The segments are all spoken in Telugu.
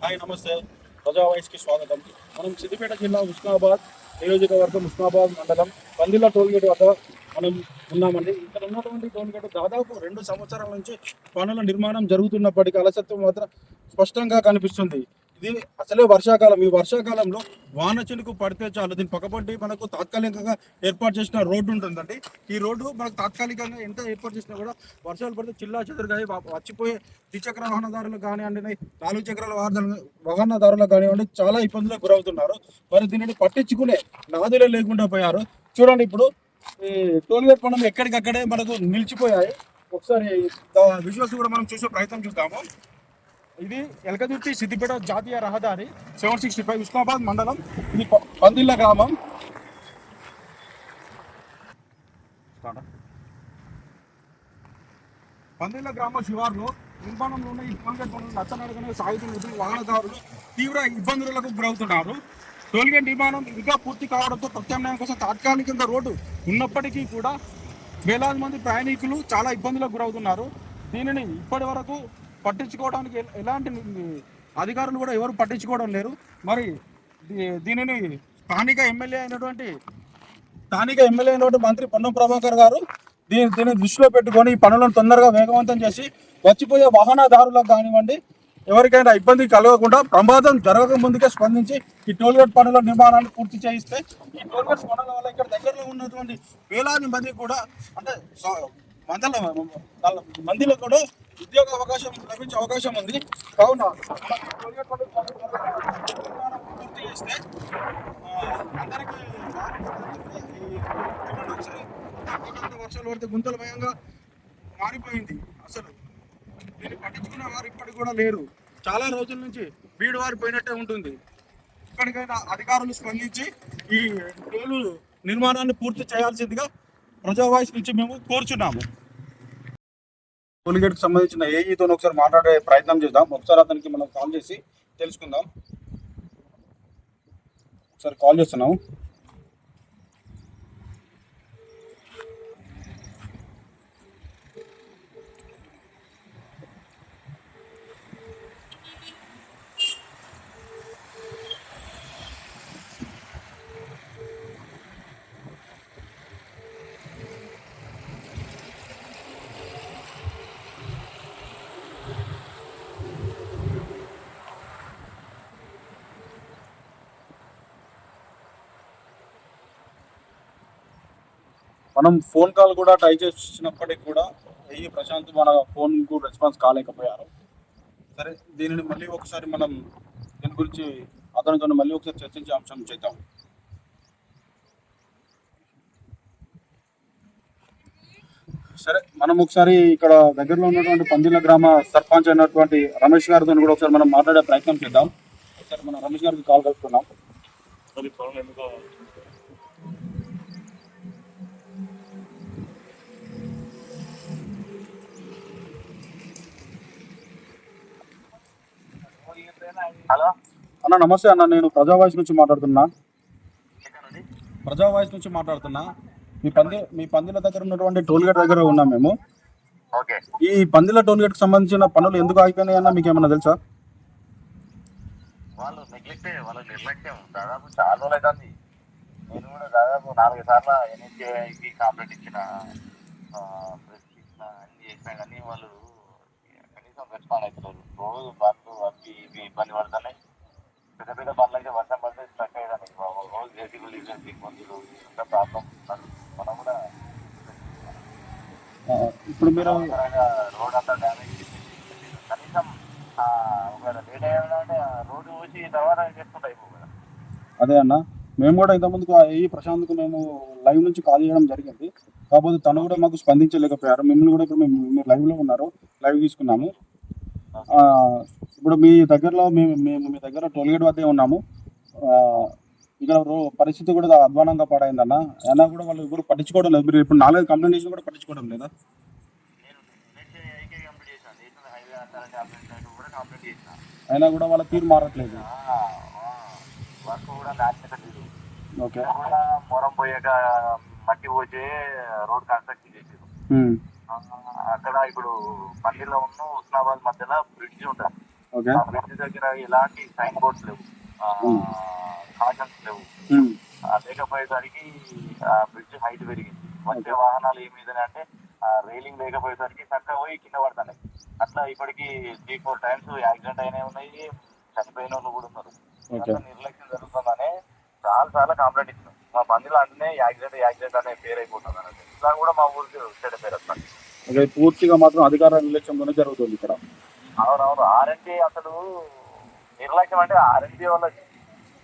హాయ్ నమస్తే. ప్రజా వాయిస్కి స్వాగతం. మనం సిద్దిపేట జిల్లా ఉస్నాబాద్ నియోజకవర్గం, ఉస్నాబాద్ మండలం పందిళ్ళ టోల్గేట్ వద్ద మనం ఉన్నామండి. ఇక్కడ ఉన్నటువంటి టోల్గేట్ దాదాపు 2 సంవత్సరాల నుంచి పనుల నిర్మాణం జరుగుతున్నప్పటికీ అలసత్వం మాత్రం స్పష్టంగా కనిపిస్తుంది. ఇది అసలే వర్షాకాలం. ఈ వర్షాకాలంలో వాన చినుకు పడితే చాలు దీని పక్కపట్టి మనకు తాత్కాలికంగా ఏర్పాటు చేసిన రోడ్డు ఉంటుందండి. ఈ రోడ్డు మనకు తాత్కాలికంగా ఎంత ఏర్పాటు చేసినా కూడా వర్షాలు పడితే చిల్లా చెదురుగా వచ్చిపోయే ద్విచక్ర వాహనదారులు కానివ్వండి, 4 చక్రాల వాహనదారులకు కానివ్వండి చాలా ఇబ్బందులకు గురవుతున్నారు. మరి దీనిని పట్టించుకునే నాదులే లేకుండా పోయారు. చూడండి, ఇప్పుడు ఈ టోల్గేట్ పనులు ఎక్కడికక్కడే మనకు నిలిచిపోయాయి. ఒకసారి విజువల్స్ కూడా మనం చూసే ప్రయత్నం చూద్దాము. ఇది ఎలకదుర్తి సిద్దిపేట జాతీయ రహదారి 765 ఉస్మాబాద్ మండలం. ఇది పందిళ్ళ గ్రామం. పందిళ్ళ గ్రామ శివార్లో నిర్మాణంలో ఉన్న ఈ టోల్గేట్ పనులు నచ్చనడగానే సాగుతున్న వాహనదారులు తీవ్ర ఇబ్బందులకు గురవుతున్నారు. టోల్గేట్ నిర్మాణం ఇంకా పూర్తి కావడంతో ప్రత్యామ్నాయం కోసం తాత్కాలికంగా రోడ్డు ఉన్నప్పటికీ కూడా వేలాది మంది ప్రయాణికులు చాలా ఇబ్బందులకు గురవుతున్నారు. దీనిని ఇప్పటి వరకు పట్టించుకోవడానికి ఎలాంటి అధికారులు కూడా ఎవరు పట్టించుకోవడం లేరు. మరి దీనిని స్థానిక ఎమ్మెల్యే అయినటువంటి మంత్రి పొన్నం ప్రభాకర్ గారు దీన్ని దృష్టిలో పెట్టుకొని ఈ పనులను తొందరగా వేగవంతం చేసి వచ్చిపోయే వాహనదారులకు కానివ్వండి, ఎవరికైనా ఇబ్బంది కలగకుండా ప్రమాదం జరగక ముందుకే స్పందించి ఈ టోల్గేట్ పనుల నిర్మాణాన్ని పూర్తి చేయిస్తే ఈ టోల్గేట్ పనుల వల్ల ఇక్కడ దగ్గరలో ఉన్నటువంటి వేలాది మంది కూడా, అంటే వందల మందిలో కూడా ఉద్యోగ అవకాశం లభించే అవకాశం ఉంది. కావున టోల్గేట్ పనులు పూర్తి చేస్తే అందరికీ వర్షాలు పడితే గుంతలమయంగా మారిపోయింది. అసలు దీన్ని పట్టించుకునే వారు ఇప్పటికి కూడా లేరు. చాలా రోజుల నుంచి బీడు వారిపోయినట్టే ఉంటుంది. ఇప్పటికైనా అధికారులు స్పందించి ఈ టోలు నిర్మాణాన్ని పూర్తి చేయాల్సిందిగా ప్రజా వాయిస్ నుంచి మేము కోరుచున్నాము. టోల్గేట్కి సంబంధించిన ఏఈతో ఒకసారి మాట్లాడే ప్రయత్నం చేద్దాం. ఒకసారి అతనికి మనం కాల్ చేసి తెలుసుకుందాం. ఒకసారి కాల్ చేస్తున్నాము. మనం ఫోన్ కాల్ కూడా ట్రై చేసినప్పటికి కూడా ఈ ప్రశాంత్ మన ఫోన్కు రెస్పాన్స్ కాలేకపోయారు. సరే, దీనిని మళ్ళీ ఒకసారి మనం దీని గురించి అతనితో మళ్ళీ ఒకసారి చర్చించే అంశం చేద్దాం. సరే, మనం ఒకసారి ఇక్కడ దగ్గరలో ఉన్నటువంటి పందిళ్ళ గ్రామ సర్పంచ్ అయినటువంటి రమేష్ గారితో కూడా ఒకసారి మనం మాట్లాడే ప్రయత్నం చేద్దాం. ఒకసారి మనం రమేష్ గారికి కాల్ కలుపుతున్నాం. హలో అన్న, నమస్తే అన్న. నేను ప్రజా వాయిస్ నుంచి మాట్లాడుతున్నా. మీ పందిల దగ్గర ఉన్నటువంటి టోల్గేట్ దగ్గర ఉన్నాం మేము. ఈ పందిల టోల్గేట్ కి సంబంధించిన పనులు ఎందుకు ఆగిపోయినాయి అన్న, మీకు ఏమన్నా తెలుసా? వాళ్ళ నిర్లక్ష్యం దాదాపు చాలా రోజులు అవుతుంది. నేను కూడా దాదాపు 4 సార్లు ఎన్హెచ్ఏకి కాంప్లైంట్ ఇచ్చిన, ప్రెస్ ఇచ్చిన, అన్ని చేసినా కానీ వాళ్ళు కనీసం రెస్పాండ్ అవుతున్నారు. రోజు బండ్లు అవి ఇవి ఇబ్బంది పడుతున్నాయి. పెద్ద పెద్ద బండ్లు అయితే వర్షం పడితే స్ట్రక్ అయ్యేదాన్ని. రోజు జేసీబీలు ఇబ్బందులు ఇంత ప్రాబ్లం. మనం కూడా ఇప్పుడు మీరు రోడ్ అంతా డ్యామేజ్ కనీసం ఒకవేళ లేట్ అయ్యాలంటే రోడ్డు వచ్చి తర్వాత చేసుకుంటా అయిపోయి. అదే అన్న, మేము కూడా ఇంతకుముందుకు ఈ ప్రశాంత్కు మేము లైవ్ నుంచి కాల్ చేయడం జరిగింది. కాకపోతే తను కూడా మాకు స్పందించలేకపోయారు. మిమ్మల్ని కూడా ఇప్పుడు మీరు లైవ్లో ఉన్నారు, లైవ్ తీసుకున్నాము. ఇప్పుడు మీ దగ్గరలో మేము మీ దగ్గర టోల్గేట్ వద్దే ఉన్నాము. ఇక్కడ పరిస్థితి కూడా అధ్వానంగా పడైందన్న. అయినా కూడా వాళ్ళు ఎవరు పట్టించుకోవడం లేదు. మీరు ఇప్పుడు 4 కంప్లైంట్ చేసి కూడా పట్టించుకోవడం లేదా? అయినా కూడా వాళ్ళ తీరు మారట్లేదు. వర్క్ కూడా నాణ్యత లేదు. ఓకే, మొరం పోయాక మట్టి పోసే రోడ్ కన్స్ట్రక్షన్ చేసారు. అక్కడ ఇప్పుడు పల్లిలో ఉన్న ఉస్మాబాద్ మధ్యలో బ్రిడ్జ్ ఉంటుంది. ఓకే. ఆ బ్రిడ్జ్ దగ్గర ఎలాంటి సైన్ బోర్డ్స్ లేవు, కాషన్స్ లేవు. లేకపోయేసరికి ఆ బ్రిడ్జ్ హైట్ పెరిగింది. వచ్చే వాహనాలు ఏ మీద అంటే రైలింగ్ లేకపోయేసరికి చక్కగా పోయి కింద పడుతున్నాయి. అట్లా ఇప్పటికి 3-4 టైమ్స్ యాక్సిడెంట్ అయినవి ఉన్నాయి, చనిపోయిన వాళ్ళు కూడా ఉన్నారు. అంతా నిర్లక్ష్యం జరుగుతుందనే చాలా కంప్లైంట్ ఇచ్చినాం. మా బండిలో అంటేనే యాక్సిడెంట్ అనే పేరు అయిపోతుంది అన్నట్టు. ఇట్లా కూడా మా ఊరికి చెడ్డ పేరు వస్తుంది. అదే పూర్తిగా మాత్రం అధికార నిర్లక్ష్యంతోనే జరుగుతుంది ఇక్కడ. అవునవును. ఆర్ఎన్బి అసలు నిర్లక్ష్యం అంటే ఆర్ఎన్బి వాళ్ళకి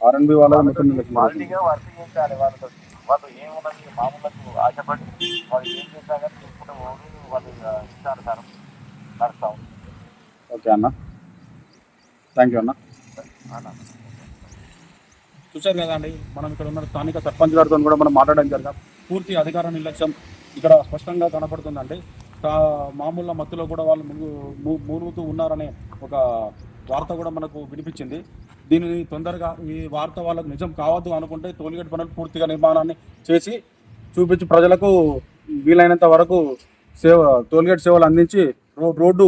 ఆర్ఎన్బి వాళ్ళ మొత్తం నిర్లక్ష్యం జరుగుతుంది. క్వాలిటీగా వర్క్ చేయించాలి వాళ్ళతో. వాళ్ళు ఏమున్నది మామూలులకు ఆశపడి వాళ్ళు ఏం చేసినా కానీ తీసుకుంటే వాళ్ళు ఇష్టానుసారం నడుస్తాం. ఓకే అన్న, థ్యాంక్ యూ అన్న. చూశారు కదా అండి, మనం ఇక్కడ ఉన్న స్థానిక సర్పంచ్ గారితో కూడా మనం మాట్లాడడం జరిగాం. పూర్తి అధికార నిర్లక్ష్యం ఇక్కడ స్పష్టంగా కనపడుతుందండి. మామూలు మత్తులో కూడా వాళ్ళు మూలుగుతూ ఉన్నారనే ఒక వార్త కూడా మనకు వినిపించింది. దీనిని తొందరగా ఈ వార్త వాళ్ళకు నిజం కావద్దు అనుకుంటే టోల్గేట్ పనులు పూర్తిగా నిర్మాణాన్ని చేసి చూపించి ప్రజలకు వీలైనంత వరకు టోల్గేట్ సేవలు అందించి రోడ్డు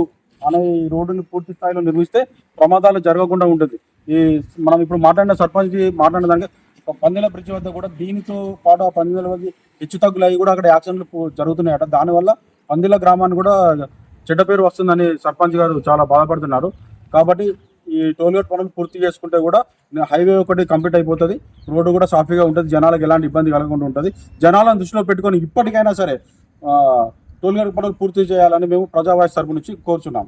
రోడ్డుని పూర్తి స్థాయిలో నిర్మిస్తే ప్రమాదాలు జరగకుండా ఉంటుంది. మనం ఇప్పుడు మాట్లాడిన సర్పంచ్ మాట్లాడిన దానికి పందెల బ్రిడ్జ్ వద్ద కూడా దీనితో పాటు ఆ పందెల వద్ద హెచ్చు తగ్గులు అవి కూడా అక్కడ యాక్సిడెంట్లు జరుగుతున్నాయట. దానివల్ల పందిల గ్రామాన్ని కూడా చెడ్డ పేరు వస్తుందని సర్పంచ్ గారు చాలా బాధపడుతున్నారు. కాబట్టి ఈ టోల్గేట్ పనులు పూర్తి చేసుకుంటే కూడా హైవే ఒకటి కంప్లీట్ అయిపోతుంది, రోడ్డు కూడా సాఫీగా ఉంటుంది, జనాలకు ఎలాంటి ఇబ్బంది కలగకుండా ఉంటుంది. జనాలను దృష్టిలో పెట్టుకొని ఇప్పటికైనా సరే టోల్గేట్ పనులు పూర్తి చేయాలని మేము ప్రజావాయిస్ తరపు నుంచి కోరుచున్నాం.